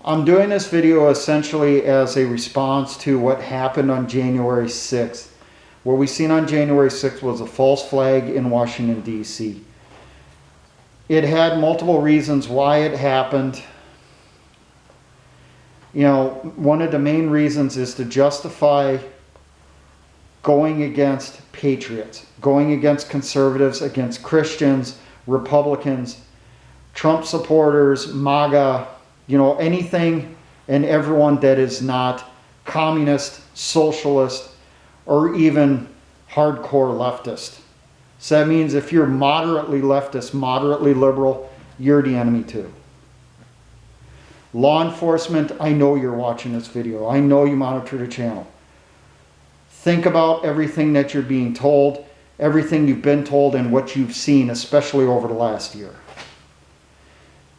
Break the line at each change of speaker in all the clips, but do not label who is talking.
I'm doing this video essentially as a response to what happened on January 6th. What we seen on January 6th was a false flag in Washington, D.C. It had multiple reasons why it happened. You know, one of the main reasons is to justify going against patriots, going against conservatives, against Christians, Republicans, Trump supporters, MAGA, you know, anything and everyone that is not communist, socialist, or even hardcore leftist. So that means if you're moderately leftist, moderately liberal, you're the enemy too. Law enforcement, I know you're watching this video. I know you monitor the channel. Think about everything that you're being told, everything you've been told, and what you've seen, especially over the last year.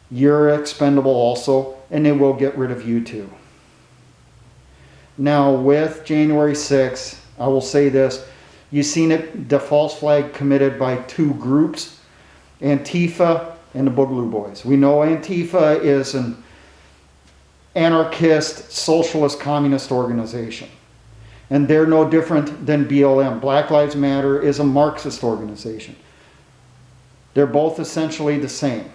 You're expendable also, and they will get rid of you too. Now, with January 6th, I will say this. You've seen it, the false flag committed by two groups, Antifa and the Boogaloo Boys. We know Antifa is an anarchist, socialist, communist organization. And they're no different than BLM. Black Lives Matter is a Marxist organization. They're both essentially the same.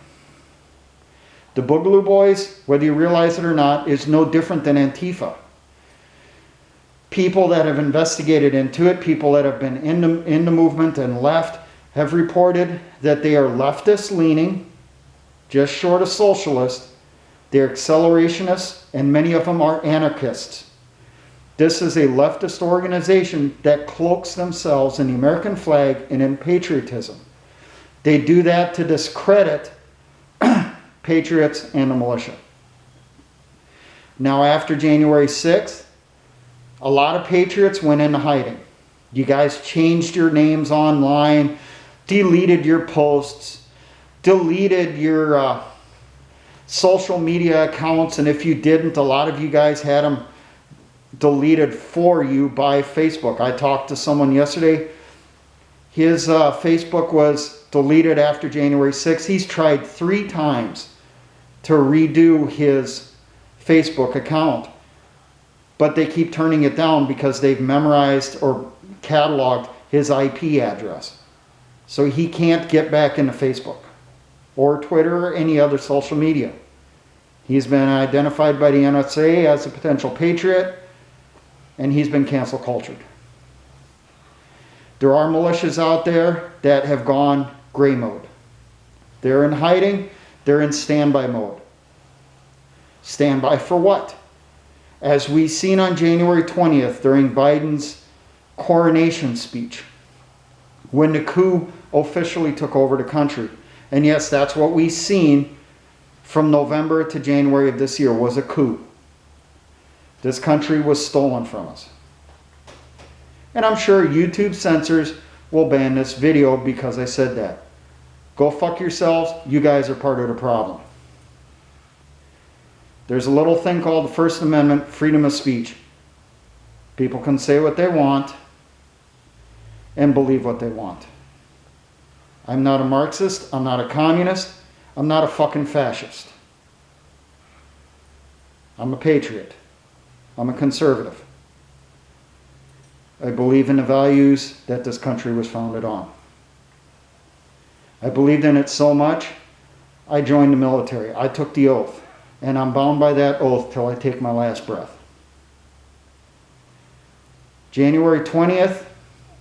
The Boogaloo Boys, whether you realize it or not, is no different than Antifa. People that have investigated into it, people that have been in the movement and left, have reported that they are leftist leaning, just short of socialist. They're accelerationists, and many of them are anarchists. This is a leftist organization that cloaks themselves in the American flag and in patriotism. They do that to discredit patriots and the militia. Now, after January 6th, a lot of patriots went into hiding. You guys changed your names online, deleted your posts, deleted your social media accounts, and if you didn't, a lot of you guys had them deleted for you by Facebook. I talked to someone yesterday. His Facebook was deleted after January 6th. He's tried 3 times to redo his Facebook account, but they keep turning it down because they've memorized or cataloged his IP address. So he can't get back into Facebook or Twitter or any other social media. He's been identified by the NSA as a potential patriot, and he's been cancel cultured. There are militias out there that have gone gray mode. They're in hiding, they're in standby mode. Standby for what? As we seen on January 20th during Biden's coronation speech, when the coup officially took over the country. And yes, that's what we seen from November to January of this year, was a coup. This country was stolen from us. And I'm sure YouTube censors will ban this video because I said that. Go fuck yourselves. You guys are part of the problem. There's a little thing called the First Amendment, freedom of speech. People can say what they want and believe what they want. I'm not a Marxist. I'm not a communist. I'm not a fucking fascist. I'm a patriot. I'm a conservative. I believe in the values that this country was founded on. I believed in it so much, I joined the military. I took the oath, and I'm bound by that oath till I take my last breath. January 20th,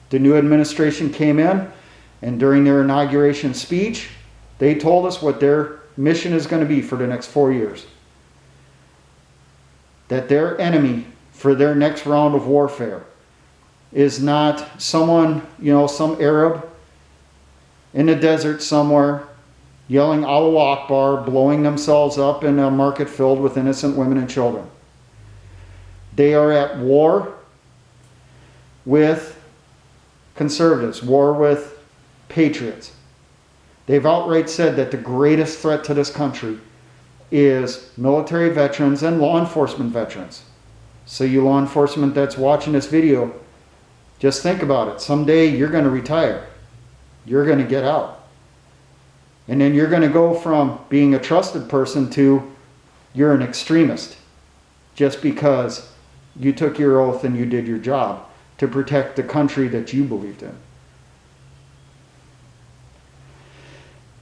the new administration came in, and during their inauguration speech, they told us what their mission is going to be for the next 4 years. That their enemy for their next round of warfare is not someone, you know, some Arab in the desert somewhere yelling Allahu Akbar, blowing themselves up in a market filled with innocent women and children. They are at war with conservatives, war with patriots. They've outright said that the greatest threat to this country is military veterans and law enforcement veterans. So you law enforcement that's watching this video, just think about it. Someday you're going to retire. You're going to get out. And then you're going to go from being a trusted person to you're an extremist just because you took your oath and you did your job to protect the country that you believed in.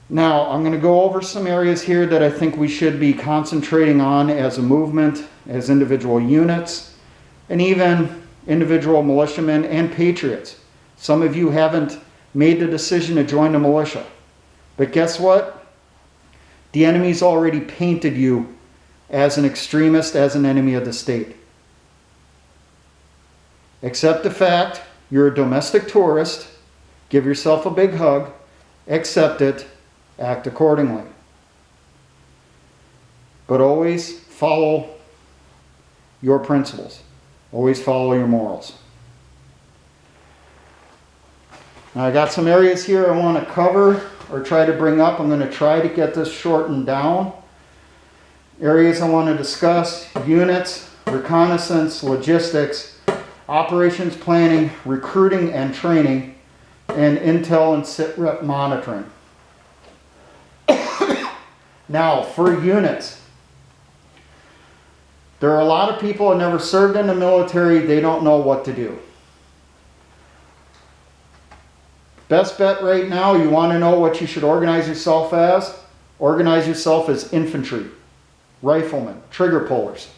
Now, I'm going to go over some areas here that I think we should be concentrating on as a movement, as individual units, and even individual militiamen and patriots. Some of you haven't made the decision to join the militia. But guess what? The enemy's already painted you as an extremist, as an enemy of the state. Accept the fact you're a domestic tourist. Give yourself a big hug. Accept it. Act accordingly. But always follow your principles. Always follow your morals. Now I got some areas here I want to cover or try to bring up. I'm going to try to get this shortened down. Areas I want to discuss: units, reconnaissance, logistics, operations planning, recruiting and training, and intel and sit-rep monitoring. Now, for units, there are a lot of people that never served in the military. They don't know what to do. Best bet right now, you want to know what you should organize yourself as? Organize yourself as infantry, riflemen, trigger pullers.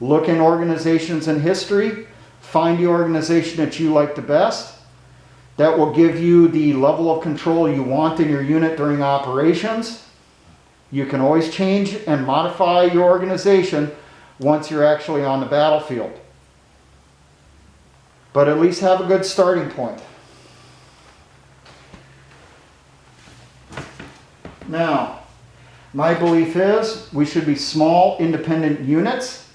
Look in organizations in history. Find the organization that you like the best. That will give you the level of control you want in your unit during operations. You can always change and modify your organization once you're actually on the battlefield. But at least have a good starting point. Now, my belief is we should be small, independent units,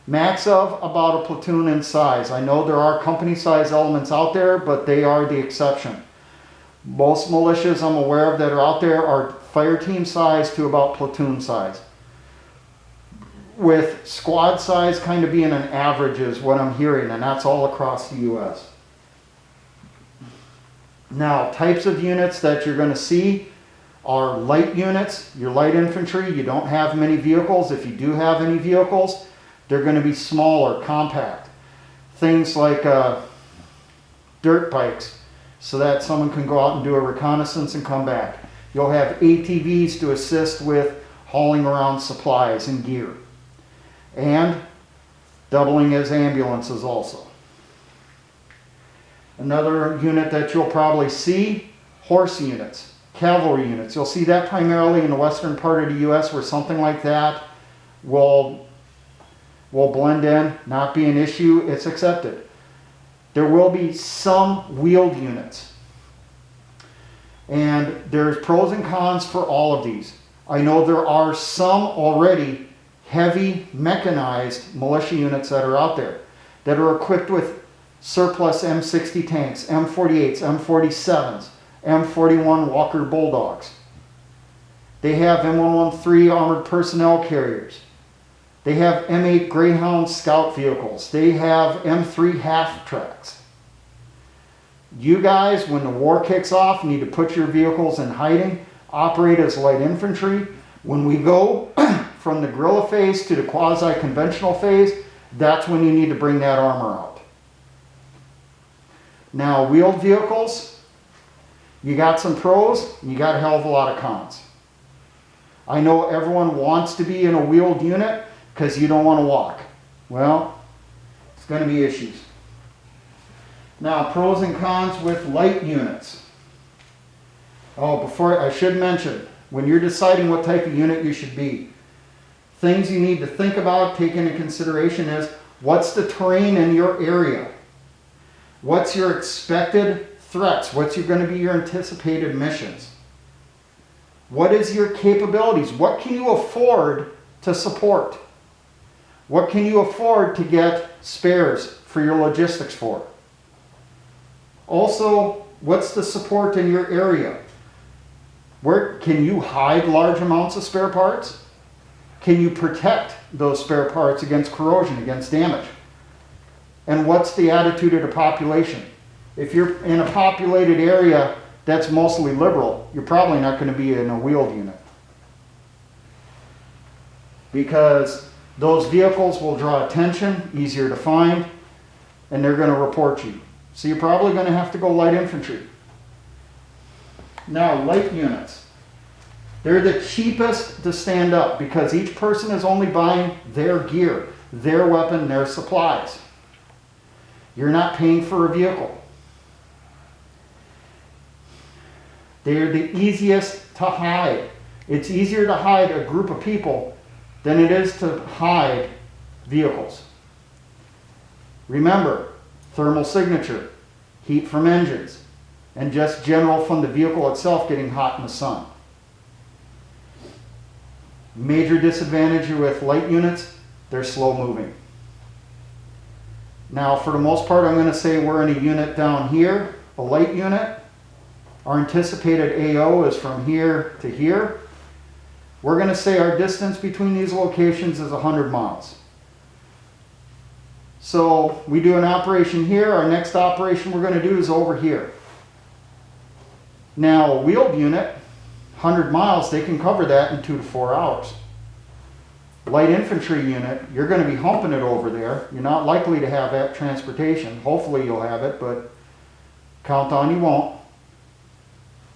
max of about a platoon in size. I know there are company-size elements out there, but they are the exception. Most militias I'm aware of that are out there are fire team size to about platoon size, with squad size kind of being an average is what I'm hearing, and that's all across the U.S. Now, types of units that you're going to see are light units. Your light infantry, you don't have many vehicles. If you do have any vehicles, they're going to be smaller, compact. Things like dirt bikes, so that someone can go out and do a reconnaissance and come back. You'll have ATVs to assist with hauling around supplies and gear. And doubling as ambulances also. Another unit that you'll probably see, horse units, cavalry units. You'll see that primarily in the western part of the U.S. where something like that will blend in, not be an issue, it's accepted. There will be some wheeled units. And there's pros and cons for all of these. I know there are some already heavy mechanized militia units that are out there that are equipped with surplus M60 tanks, M48s, M47s, M41 Walker Bulldogs. They have M113 armored personnel carriers. They have M8 Greyhound scout vehicles. They have M3 half tracks. You guys, when the war kicks off, need to put your vehicles in hiding, operate as light infantry. When we go from the guerrilla phase to the quasi-conventional phase, that's when you need to bring that armor out. Now, wheeled vehicles, you got some pros, and you got a hell of a lot of cons. I know everyone wants to be in a wheeled unit because you don't want to walk. Well, it's going to be issues. Now, pros and cons with light units. Oh, before I should mention, when you're deciding what type of unit you should be, things you need to think about, take into consideration is, what's the terrain in your area? What's your expected threats? What's going to be your anticipated missions? What is your capabilities? What can you afford to support? What can you afford to get spares for your logistics for? Also, what's the support in your area? Where can you hide large amounts of spare parts? Can you protect those spare parts against corrosion, against damage? And what's the attitude of the population? If you're in a populated area that's mostly liberal, you're probably not going to be in a wheeled unit. because those vehicles will draw attention, easier to find, and they're going to report you. So you're probably going to have to go light infantry. Now, light units. They're the cheapest to stand up because each person is only buying their gear, their weapon, their supplies. You're not paying for a vehicle. They're the easiest to hide. It's easier to hide a group of people than it is to hide vehicles. Remember, thermal signature, heat from engines, and just general from the vehicle itself getting hot in the sun. Major disadvantage with light units, they're slow moving. Now, for the most part, I'm going to say we're in a unit down here, a light unit. Our anticipated AO is from here to here. We're going to say our distance between these locations is 100 miles. So we do an operation here. Our next operation we're going to do is over here. Now, a wheeled unit, 100 miles, they can cover that in 2 to 4 hours. Light infantry unit, you're going to be humping it over there. You're not likely to have that transportation. Hopefully you'll have it, but count on you won't.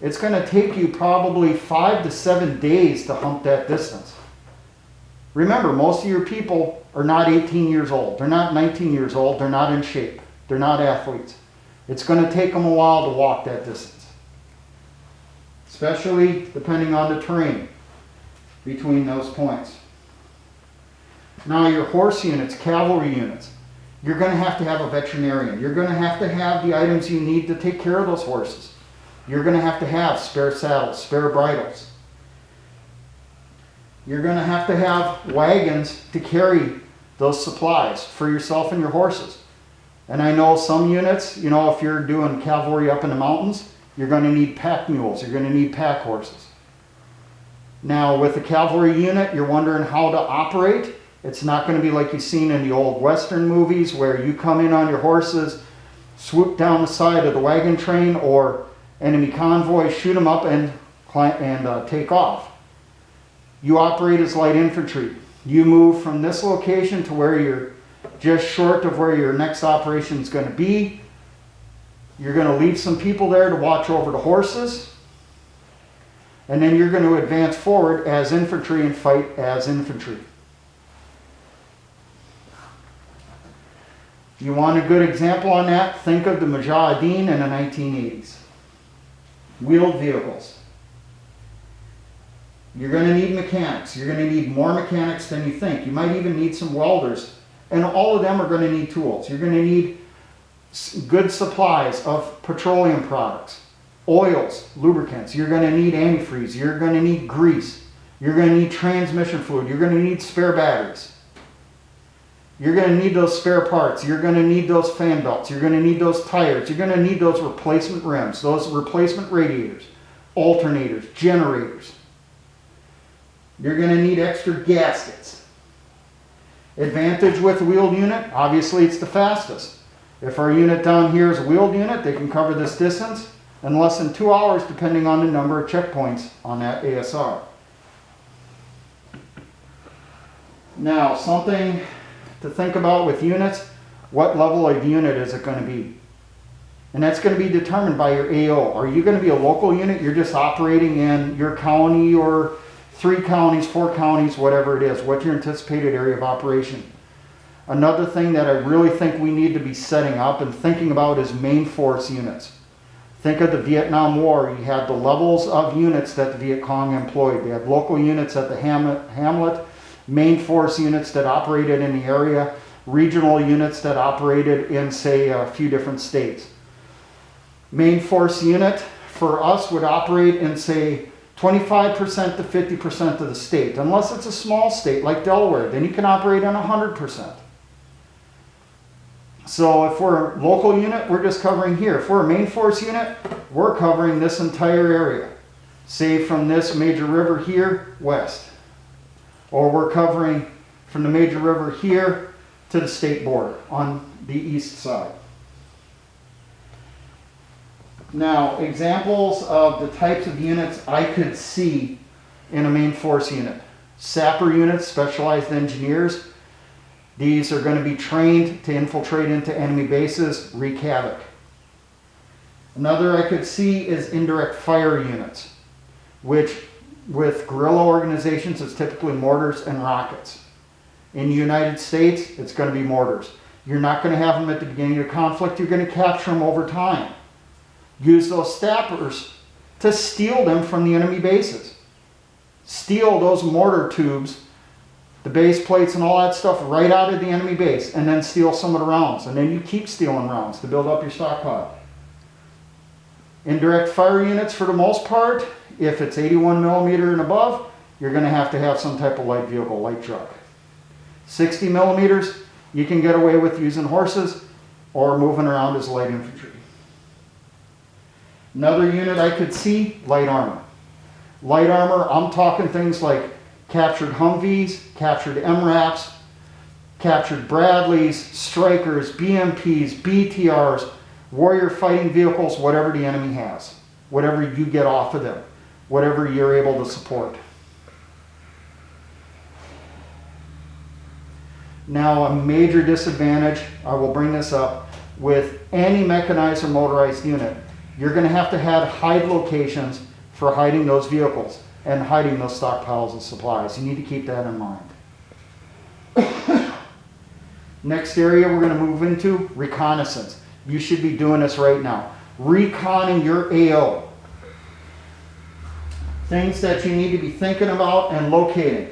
It's going to take you probably 5 to 7 days to hump that distance. Remember, most of your people are not 18 years old. They're not 19 years old. They're not in shape. They're not athletes. It's going to take them a while to walk that distance, especially depending on the terrain between those points. Now, your horse units, cavalry units, you're going to have a veterinarian. You're going to have the items you need to take care of those horses. You're going to have spare saddles, spare bridles. You're going to have wagons to carry those supplies for yourself and your horses. And I know some units, you know, if you're doing cavalry up in the mountains, you're going to need pack mules. You're going to need pack horses. Now, with a cavalry unit, you're wondering how to operate. It's not going to be like you've seen in the old Western movies where you come in on your horses, swoop down the side of the wagon train or enemy convoy, shoot them up and take off. You operate as light infantry. You move from this location to where you're just short of where your next operation is going to be. You're going to leave some people there to watch over the horses. And then you're going to advance forward as infantry and fight as infantry. You want a good example on that? Think of the Mujahideen in the 1980s. Wheeled vehicles. You're going to need mechanics. You're going to need more mechanics than you think. You might even need some welders. And all of them are going to need tools. You're going to need good supplies of petroleum products, oils, lubricants. You're going to need antifreeze. You're going to need grease. You're going to need transmission fluid. You're going to need spare batteries. You're going to need those spare parts. You're going to need those fan belts. You're going to need those tires. You're going to need those replacement rims, those replacement radiators, alternators, generators. You're going to need extra gaskets. Advantage with the wheeled unit, obviously it's the fastest. If our unit down here is a wheeled unit, they can cover this distance in less than 2 hours depending on the number of checkpoints on that ASR. Now, something to think about with units, what level of unit is it going to be? And that's going to be determined by your AO. Are you going to be a local unit? You're just operating in your county or 3 counties, 4 counties, whatever it is. What's your anticipated area of operation? Another thing that I really think we need to be setting up and thinking about is main force units. Think of the Vietnam War. You had the levels of units that the Viet Cong employed. They had local units at the hamlet, main force units that operated in the area, regional units that operated in, say, a few different states. Main force unit for us would operate in, say, 25% to 50% of the state. Unless it's a small state like Delaware, then you can operate on 100%. So if we're a local unit, we're just covering here. If we're a main force unit, we're covering this entire area. Say from this major river here, west. Or we're covering from the major river here to the state border on the east side. Now, examples of the types of units I could see in a main force unit. Sapper units, specialized engineers. These are going to be trained to infiltrate into enemy bases, wreak havoc. Another I could see is indirect fire units, which with guerrilla organizations is typically mortars and rockets. In the United States, it's going to be mortars. You're not going to have them at the beginning of the conflict. You're going to capture them over time. Use those sappers to steal them from the enemy bases. Steal those mortar tubes, the base plates and all that stuff right out of the enemy base, and then steal some of the rounds. And then you keep stealing rounds to build up your stockpile. Indirect fire units, for the most part, if it's 81 millimeter and above, you're going to have some type of light vehicle, light truck. 60 millimeters, you can get away with using horses or moving around as light infantry. Another unit I could see, light armor. Light armor, I'm talking things like captured Humvees, captured MRAPs, captured Bradleys, Strikers, BMPs, BTRs, warrior fighting vehicles, whatever the enemy has, whatever you get off of them, whatever you're able to support. Now, a major disadvantage, I will bring this up, with any mechanized or motorized unit, you're going to have hide locations for hiding those vehicles and hiding those stockpiles of supplies. You need to keep that in mind. Next area we're going to move into, reconnaissance. You should be doing this right now. Reconning your AO. Things that you need to be thinking about and locating.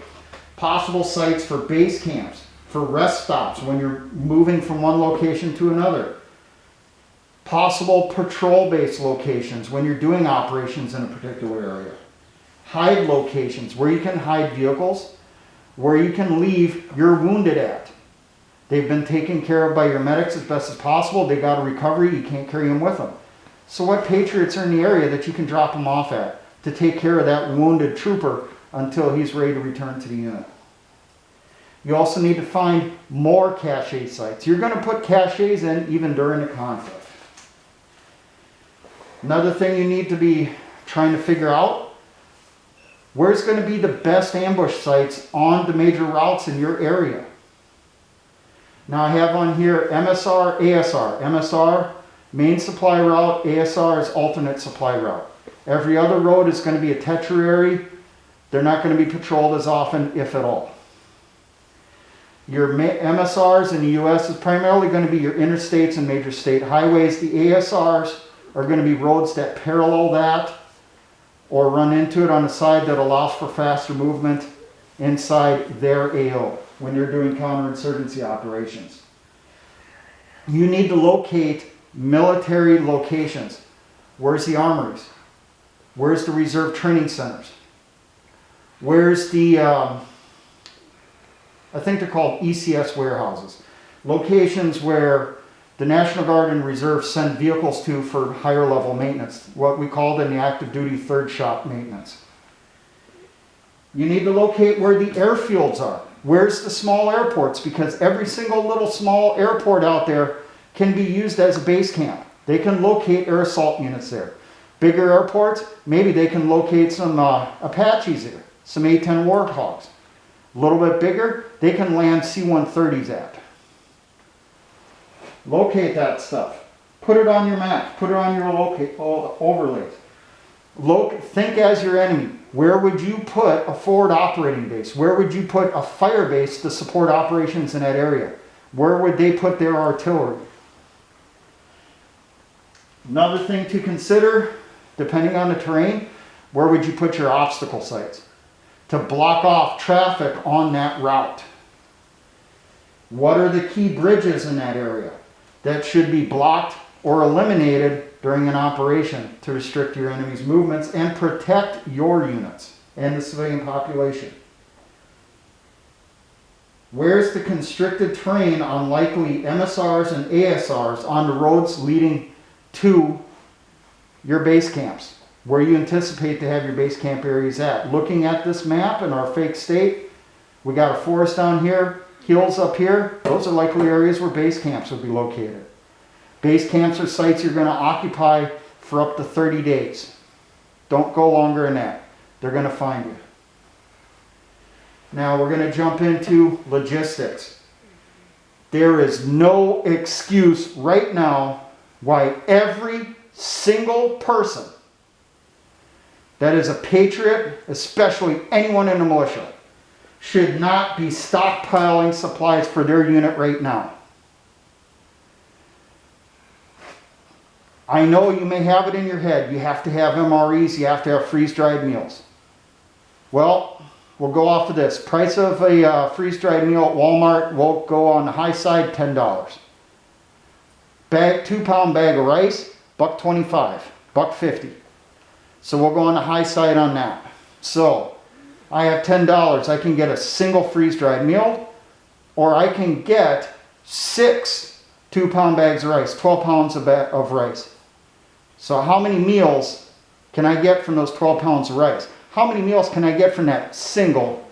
Possible sites for base camps, for rest stops when you're moving from one location to another. Possible patrol-based locations when you're doing operations in a particular area. Hide locations where you can hide vehicles, where you can leave your wounded at. They've been taken care of by your medics as best as possible. They got a recovery, you can't carry them with them. So what patriots are in the area that you can drop them off at to take care of that wounded trooper until he's ready to return to the unit? You also need to find more cache sites. You're going to put caches in even during the conflict. Another thing you need to be trying to figure out, where's going to be the best ambush sites on the major routes in your area. Now I have on here MSR, ASR. MSR, main supply route. ASR is alternate supply route. Every other road is going to be a tertiary. They're not going to be patrolled as often, if at all. Your MSRs in the U.S. is primarily going to be your interstates and major state highways. The ASRs are going to be roads that parallel that or run into it on the side that allows for faster movement inside their AO when you're doing counterinsurgency operations. You need to locate military locations. Where's the armories? Where's the reserve training centers? Where's the, I think they're called ECS warehouses. Locations where the National Guard and Reserve send vehicles to for higher level maintenance, what we call in the active duty third shop maintenance. You need to locate where the airfields are. Where's the small airports? Because every single little small airport out there can be used as a base camp. They can locate air assault units there. Bigger airports, maybe they can locate some Apaches there, some A-10 Warthogs. A little bit bigger, they can land C-130s at. Locate that stuff. Put it on your map. Put it on your overlays. Think as your enemy. Where would you put a forward operating base? Where would you put a fire base to support operations in that area? Where would they put their artillery? Another thing to consider, depending on the terrain, where would you put your obstacle sites to block off traffic on that route? What are the key bridges in that area that should be blocked or eliminated during an operation to restrict your enemy's movements and protect your units and the civilian population? Where's the constricted terrain on likely MSRs and ASRs on the roads leading to your base camps, where you anticipate to have your base camp areas at? Looking at this map in our fake state, we got a forest down here, hills up here. Those are likely areas where base camps would be located. Base camps are sites you're going to occupy for up to 30 days. Don't go longer than that. They're going to find you. Now we're going to jump into logistics. There is no excuse right now why every single person that is a patriot, especially anyone in the militia, should not be stockpiling supplies for their unit right now. I know you may have it in your head, you have to have MREs, you have to have freeze-dried meals. Well, we'll go off of this. Price of a freeze-dried meal at Walmart will go on the high side, $10. 2-pound bag of rice, $1.25, $1.50. So we'll go on the high side on that. So I have $10. I can get a single freeze-dried meal, or I can get 6 2-pound bags of rice, 12 pounds of rice. So how many meals can I get from those 12 pounds of rice? How many meals can I get from that single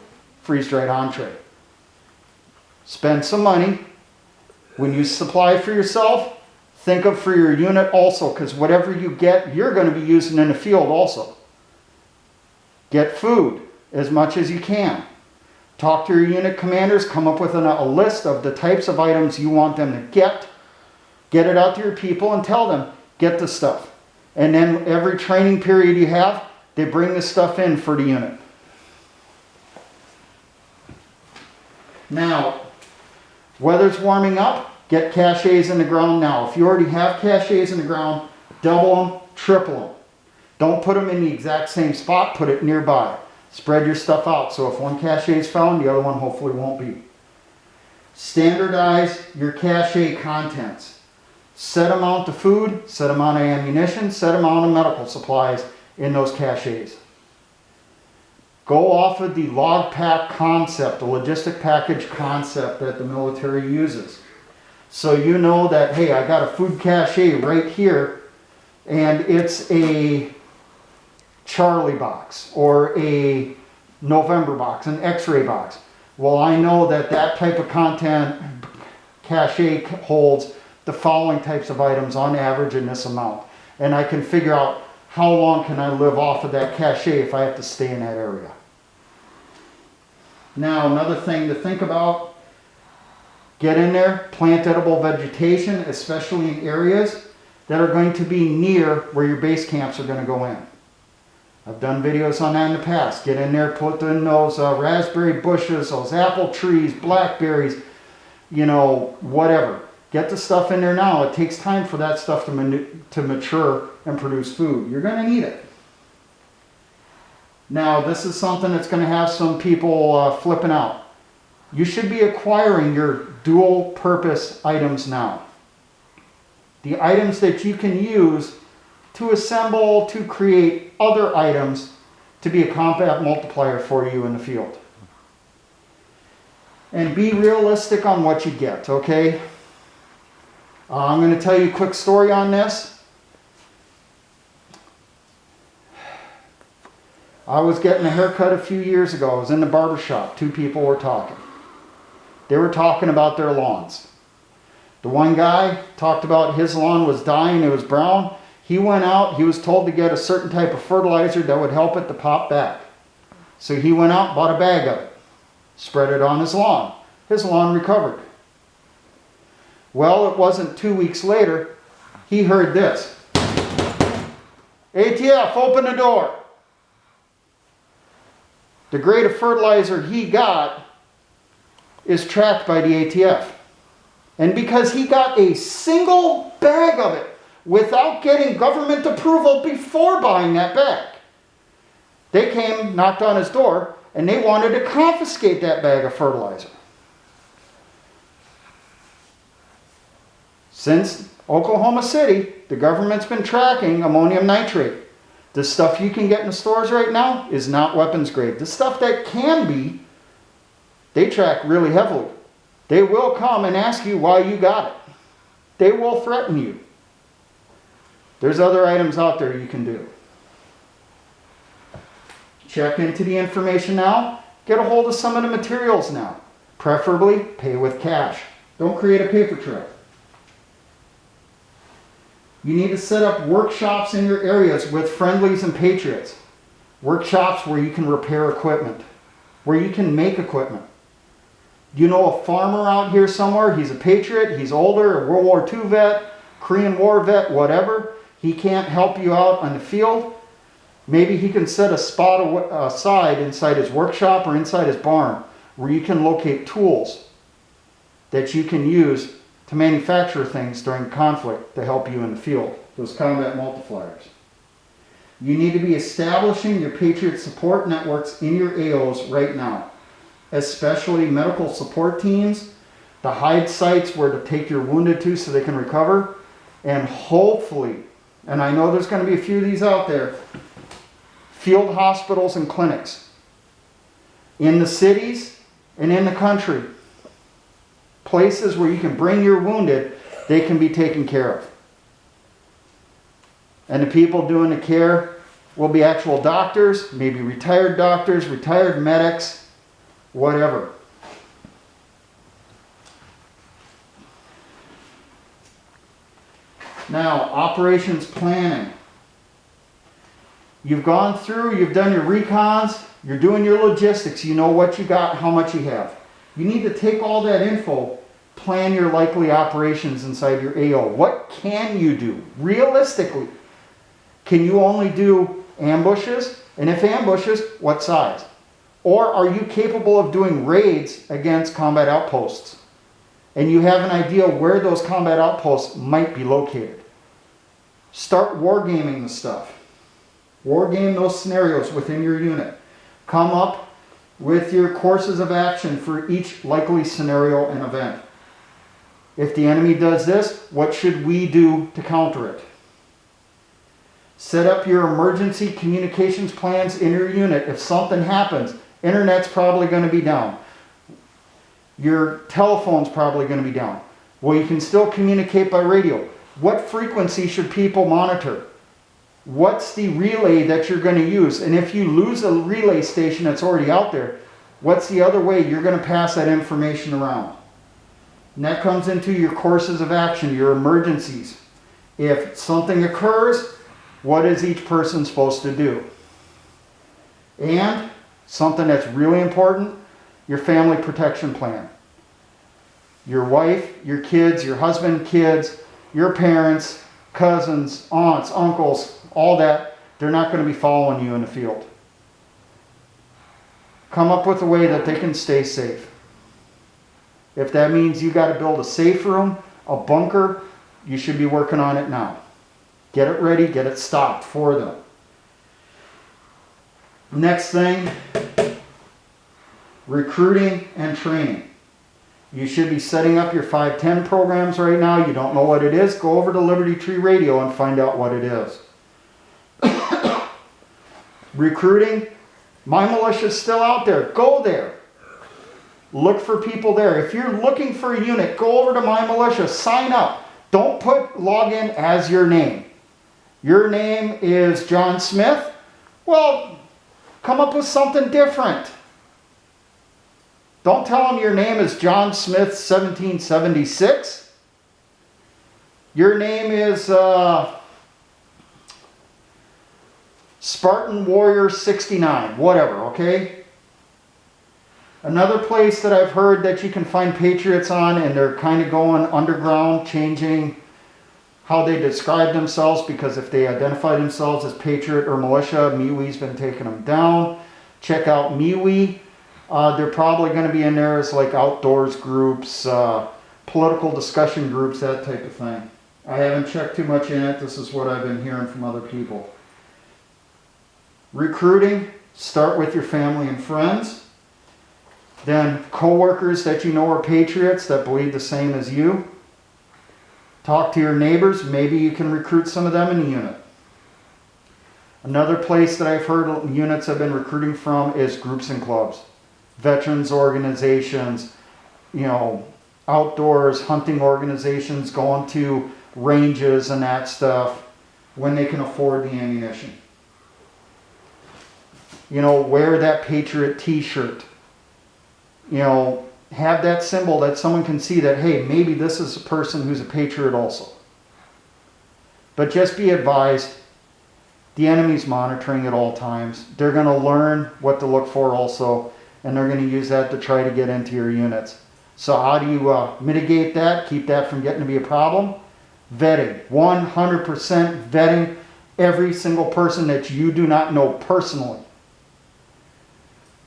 freeze-dried entree? Spend some money. When you supply for yourself, think of for your unit also, because whatever you get, you're going to be using in the field also. Get food as much as you can. Talk to your unit commanders, come up with a list of the types of items you want them to get. Get it out to your people and tell them, get the stuff. And then every training period you have, they bring the stuff in for the unit. Now, weather's warming up, get caches in the ground now. If you already have caches in the ground, double them, triple them. Don't put them in the exact same spot, put it nearby. Spread your stuff out, so if one cache is found, the other one hopefully won't be. Standardize your cache contents. Set amount of food, set amount of ammunition, set amount of medical supplies in those caches. Go off of the log pack concept, the logistic package concept that the military uses. So you know that, hey, I got a food cache right here, and it's a Charlie box or a November box, an X-ray box. Well, I know that that type of content cache holds the following types of items on average in this amount. And I can figure out how long can I live off of that cache if I have to stay in that area. Now, another thing to think about, get in there, plant edible vegetation, especially in areas that are going to be near where your base camps are going to go in. I've done videos on that in the past. Get in there, put in those raspberry bushes, those apple trees, blackberries, you know, whatever. Get the stuff in there now. It takes time for that stuff to mature and produce food. You're going to need it. Now, this is something that's going to have some people flipping out. You should be acquiring your dual purpose items now. The items that you can use to assemble, to create other items to be a combat multiplier for you in the field. And be realistic on what you get, okay? I'm going to tell you a quick story on this. I was getting a haircut a few years ago. I was in the barber shop. 2 people were talking. They were talking about their lawns. The one guy talked about his lawn was dying, it was brown. He went out, he was told to get a certain type of fertilizer that would help it to pop back. So he went out, bought a bag of it, spread it on his lawn. His lawn recovered. Well, it wasn't 2 weeks later, he heard this. ATF, open the door. The grade of fertilizer he got is tracked by the ATF. And because he got a single bag of it without getting government approval before buying that bag, they came, knocked on his door, and they wanted to confiscate that bag of fertilizer. Since Oklahoma City, the government's been tracking ammonium nitrate. The stuff you can get in the stores right now is not weapons grade. The stuff that can be, they track really heavily. They will come and ask you why you got it. They will threaten you. There's other items out there you can do. Check into the information now. Get a hold of some of the materials now. Preferably pay with cash. Don't create a paper trail. You need to set up workshops in your areas with friendlies and patriots. Workshops where you can repair equipment. where you can make equipment. You know a farmer out here somewhere, he's a patriot, he's older, a World War II vet, Korean War vet, whatever. He can't help you out on the field. Maybe he can set a spot aside inside his workshop or inside his barn where you can locate tools that you can use to manufacture things during conflict to help you in the field, those combat multipliers. You need to be establishing your Patriot support networks in your AOs right now, especially medical support teams, the hide sites where to take your wounded to so they can recover, and hopefully, and I know there's going to be a few of these out there, field hospitals and clinics in the cities and in the country. Places where you can bring your wounded, they can be taken care of. And the people doing the care will be actual doctors, maybe retired doctors, retired medics, whatever. Now, operations planning. You've gone through, you've done your recons, you're doing your logistics, you know what you got, how much you have. You need to take all that info, plan your likely operations inside your AO. What can you do? Realistically, can you only do ambushes? And if ambushes, what size? Or are you capable of doing raids against combat outposts? And you have an idea where those combat outposts might be located. Start wargaming the stuff. Wargame those scenarios within your unit. Come up with your courses of action for each likely scenario and event. If the enemy does this, what should we do to counter it? Set up your emergency communications plans in your unit. If something happens, internet's probably going to be down. Your telephone's probably going to be down. Well, you can still communicate by radio. What frequency should people monitor? What's the relay that you're going to use? And if you lose a relay station that's already out there, what's the other way you're going to pass that information around? And that comes into your courses of action, your emergencies. If something occurs, what is each person supposed to do? And something that's really important, your family protection plan. Your wife, your kids, your husband, kids, your parents, cousins, aunts, uncles, all that, they're not going to be following you in the field. Come up with a way that they can stay safe. If that means you got to build a safe room, a bunker, you should be working on it now. Get it ready, get it stocked for them. Next thing, recruiting and training. You should be setting up your 510 programs right now. You don't know what it is, go over to Liberty Tree Radio and find out what it is. Recruiting, my militia is still out there. Go there. Look for people there. If you're looking for a unit, go over to my militia, sign up. Don't put login as your name. Your name is John Smith. Well, come up with something different. Don't tell them your name is John Smith 1776. Your name is Spartan Warrior 69, whatever, okay? Another place that I've heard that you can find patriots on, and they're kind of going underground, changing how they describe themselves, because if they identify themselves as patriot or militia, MeWe's been taking them down. Check out MeWe. They're probably going to be in there as like outdoors groups, political discussion groups, that type of thing. I haven't checked too much in it. This is what I've been hearing from other people. Recruiting, start with your family and friends. Then co-workers that you know are patriots that believe the same as you. Talk to your neighbors. Maybe you can recruit some of them in the unit. Another place that I've heard units have been recruiting from is groups and clubs. Veterans organizations, outdoors, hunting organizations, going to ranges and that stuff when they can afford the ammunition. Wear that Patriot t-shirt. Have that symbol that someone can see that, hey, maybe this is a person who's a patriot also. But just be advised, the enemy's monitoring at all times. They're going to learn what to look for also. and they're going to use that to try to get into your units. So how do you mitigate that, keep that from getting to be a problem? Vetting, 100% vetting every single person that you do not know personally.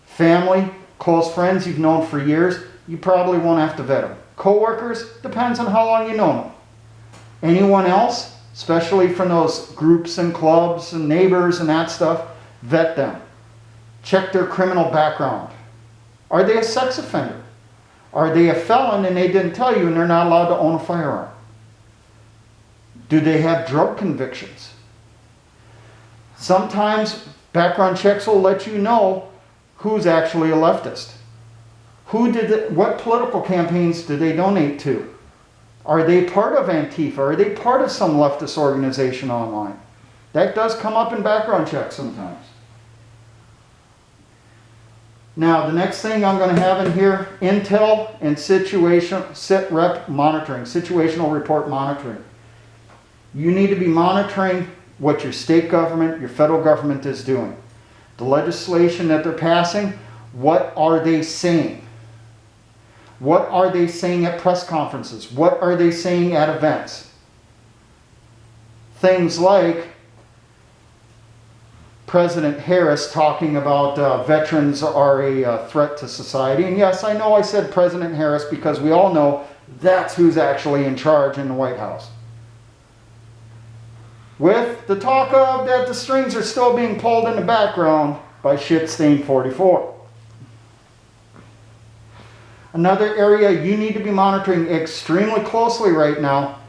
Family, close friends you've known for years, you probably won't have to vet them. Co-workers, depends on how long you know them. Anyone else, especially from those groups and clubs and neighbors and that stuff, vet them. Check their criminal background. Are they a sex offender? Are they a felon and they didn't tell you and they're not allowed to own a firearm? Do they have drug convictions? Sometimes background checks will let you know who's actually a leftist. What political campaigns do they donate to? Are they part of Antifa? Are they part of some leftist organization online? That does come up in background checks sometimes. Now, the next thing I'm going to have in here, intel and SIT-rep monitoring, situational report monitoring. You need to be monitoring what your state government, your federal government is doing. The legislation that they're passing, what are they saying? What are they saying at press conferences? What are they saying at events? Things like President Harris talking about veterans are a threat to society. And yes, I know I said President Harris because we all know that's who's actually in charge in the White House. With the talk of that the strings are still being pulled in the background by Shit-Stain 44. Another area you need to be monitoring extremely closely right now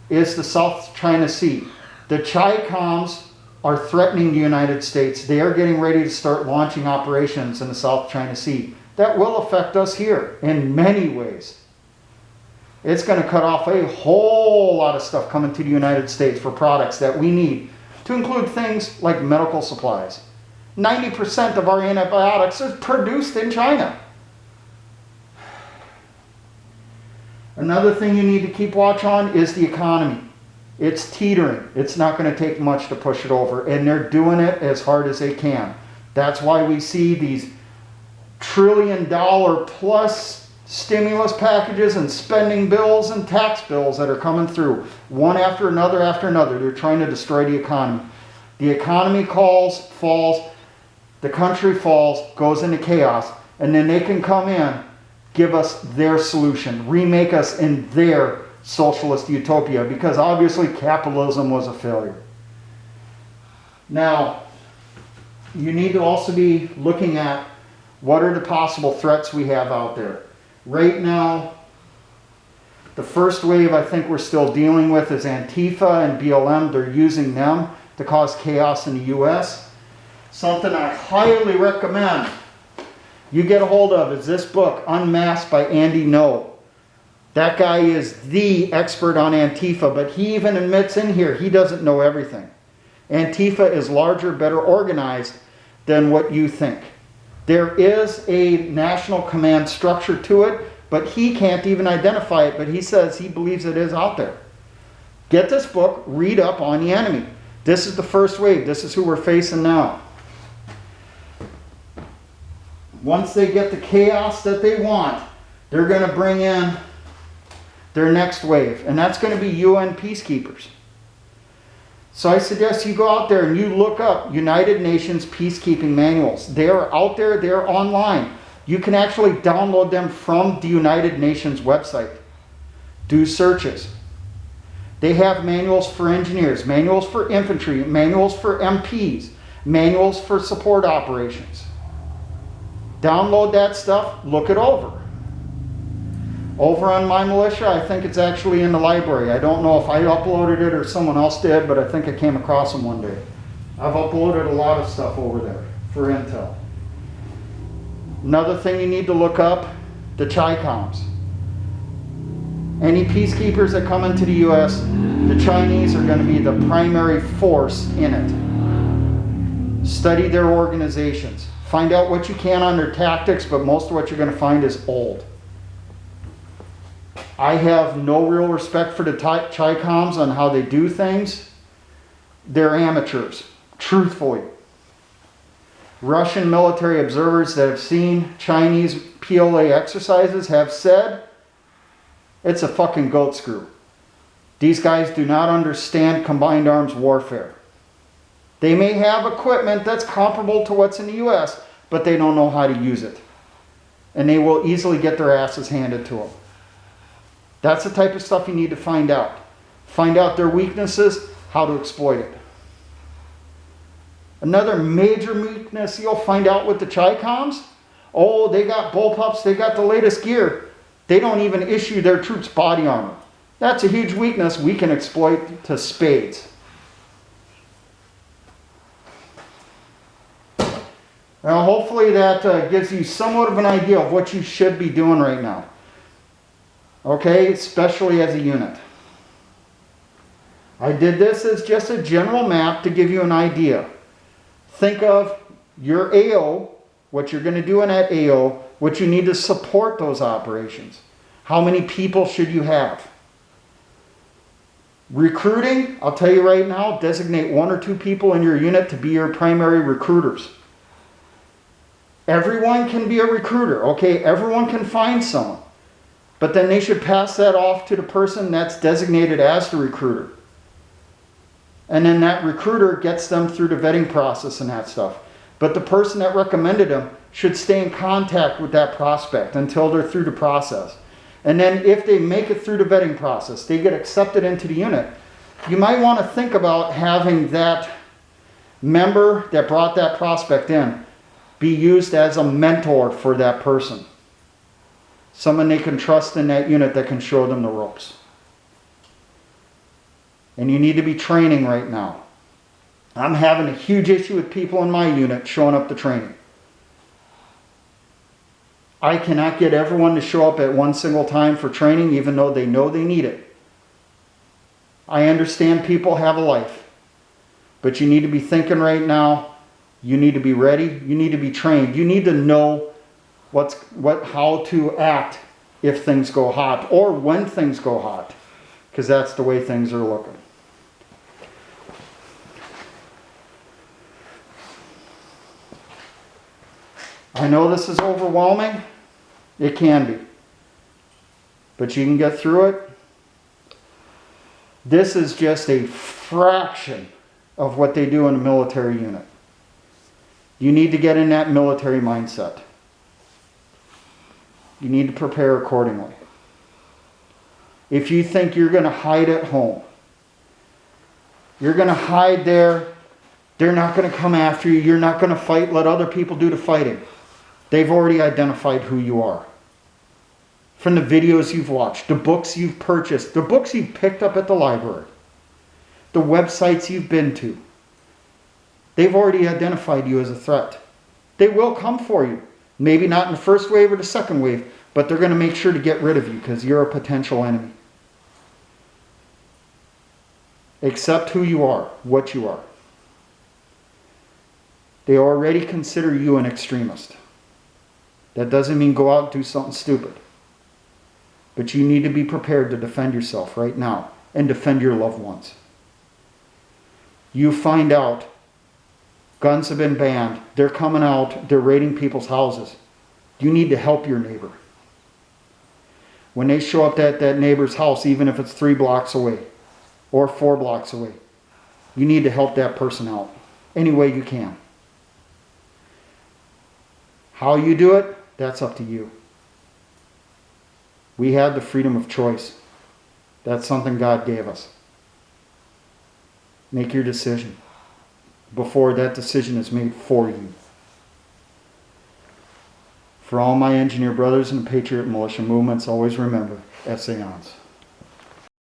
is the South China Sea. The Chi-Coms are threatening the United States. They are getting ready to start launching operations in the South China Sea. That will affect us here in many ways. It's going to cut off a whole lot of stuff coming to the United States for products that we need, to include things like medical supplies. 90% of our antibiotics are produced in China. Another thing you need to keep watch on is the economy. It's teetering. It's not going to take much to push it over, and they're doing it as hard as they can. That's why we see these trillion-dollar-plus stimulus packages and spending bills and tax bills that are coming through, one after another after another. They're trying to destroy the economy. The economy falls, the country falls, goes into chaos, and then they can come in, give us their solution, remake us in their socialist utopia, because obviously capitalism was a failure. Now, you need to also be looking at what are the possible threats we have out there. Right now, the first wave I think we're still dealing with is Antifa and BLM. They're using them to cause chaos in the U.S. Something I highly recommend you get a hold of is this book, Unmasked by Andy Ngo. That guy is the expert on Antifa, but he even admits in here he doesn't know everything. Antifa is larger, better organized than what you think. There is a national command structure to it, but he can't even identify it, but he says he believes it is out there. Get this book, read up on the enemy. This is the first wave. This is who we're facing now. Once they get the chaos that they want, they're going to bring in their next wave, and that's going to be UN peacekeepers. So I suggest you go out there and you look up United Nations peacekeeping manuals. They are out there, they're online. You can actually download them from the United Nations website. Do searches. They have manuals for engineers, manuals for infantry, manuals for MPs, manuals for support operations. Download that stuff, look it over. Over on my Militia, I think it's actually in the library. I don't know if I uploaded it or someone else did, but I think I came across them one day. I've uploaded a lot of stuff over there for intel. Another thing you need to look up, the Chi-Coms. Any peacekeepers that come into the U.S., the Chinese are going to be the primary force in it. Study their organizations. Find out what you can on their tactics, but most of what you're going to find is old. I have no real respect for the Chi-Coms on how they do things. They're amateurs, truthfully. Russian military observers that have seen Chinese PLA exercises have said it's a fucking goat screw. These guys do not understand combined arms warfare. They may have equipment that's comparable to what's in the US, but they don't know how to use it. And they will easily get their asses handed to them. That's the type of stuff you need to find out. Find out their weaknesses, how to exploit it. Another major weakness you'll find out with the Chi-Coms, oh, they got bullpups, they got the latest gear. They don't even issue their troops body armor. That's a huge weakness we can exploit to spades. Now, hopefully that gives you somewhat of an idea of what you should be doing right now. Okay, especially as a unit. I did this as just a general map to give you an idea. Think of your AO, what you're going to do in that AO, what you need to support those operations. How many people should you have? Recruiting, I'll tell you right now, designate 1 or 2 people in your unit to be your primary recruiters. Everyone can be a recruiter, okay? Everyone can find someone. But then they should pass that off to the person that's designated as the recruiter. And then that recruiter gets them through the vetting process and that stuff. But the person that recommended them should stay in contact with that prospect until they're through the process. And then if they make it through the vetting process, they get accepted into the unit, you might want to think about having that member that brought that prospect in be used as a mentor for that person. Someone they can trust in that unit that can show them the ropes. And you need to be training right now. I'm having a huge issue with people in my unit showing up to training. I cannot get everyone to show up at one single time for training, even though they know they need it. I understand people have a life. But you need to be thinking right now. You need to be ready. You need to be trained. You need to know how to act if things go hot or when things go hot. Because that's the way things are looking. I know this is overwhelming. It can be. But you can get through it. This is just a fraction of what they do in a military unit. You need to get in that military mindset. You need to prepare accordingly. If you think you're going to hide at home, you're going to hide there, they're not going to come after you, you're not going to fight, let other people do the fighting. They've already identified who you are. From the videos you've watched, the books you've purchased, the books you've picked up at the library, the websites you've been to. They've already identified you as a threat. They will come for you. Maybe not in the first wave or the second wave, but they're going to make sure to get rid of you because you're a potential enemy. Accept who you are, what you are. They already consider you an extremist. That doesn't mean go out and do something stupid. But you need to be prepared to defend yourself right now and defend your loved ones. You find out guns have been banned. They're coming out. They're raiding people's houses. You need to help your neighbor. When they show up at that neighbor's house, even if it's 3 blocks away or 4 blocks away, you need to help that person out any way you can. How you do it, that's up to you. We have the freedom of choice. That's something God gave us. Make your decision before that decision is made for you. For all my engineer brothers and Patriot militia movements, always remember, essayons.